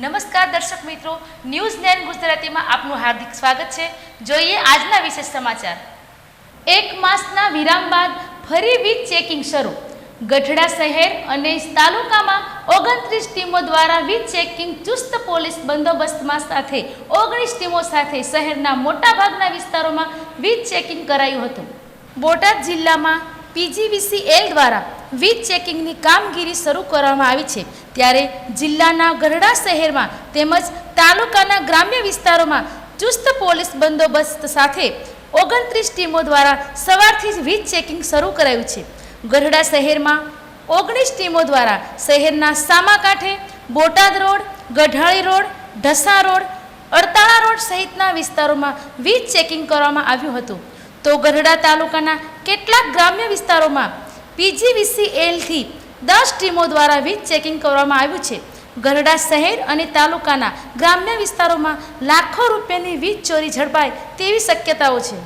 નમસ્કાર દર્શક મિત્રો, ન્યૂઝ 9 ગુજરાતીમાં આપનું હાર્દિક સ્વાગત છે। જોઈએ આજના વિશેષ સમાચાર। એક માસના વિરામ બાદ ફરી વીજ ચેકિંગ શરૂ। ગઢડા શહેર અને તાલુકામાં 29 ટીમો દ્વારા વીજ ચેકિંગ ચુસ્ત પોલીસ બંદોબસ્તમાં સાથે 19 ટીમો સાથે શહેરના મોટાભાગના વિસ્તારોમાં વીજ ચેકિંગ કરાયું હતું। બોટાદ જિલ્લામાં PGVCL દ્વારા વીજ ચેકિંગની કામગીરી શરૂ કરવામાં આવી છે, ત્યારે જિલ્લાના ગઢડા શહેરમાં તેમજ તાલુકાના ગ્રામ્ય વિસ્તારોમાં ચુસ્ત પોલીસ બંદોબસ્ત સાથે 29 ટીમો દ્વારા સવારથી જ વીજ ચેકિંગ શરૂ કરાયું છે। ગઢડા શહેરમાં 19 ટીમો દ્વારા શહેરના સામાકાંઠે, Botad road, Gadhali road, Dhasa road, Adtala road સહિતના વિસ્તારોમાં વીજ ચેકિંગ કરવામાં આવ્યું હતું। તો ગઢડા તાલુકાના કેટલાક ગ્રામ્ય વિસ્તારોમાં PGVCLથી 10 ટીમો દ્વારા વીજ ચેકિંગ કરવામાં આવ્યું છે। ગઢડા શહેર અને તાલુકાના ગ્રામ્ય વિસ્તારોમાં લાખો રૂપિયાની વીજ ચોરી ઝડપાય તેવી શક્યતાઓ છે।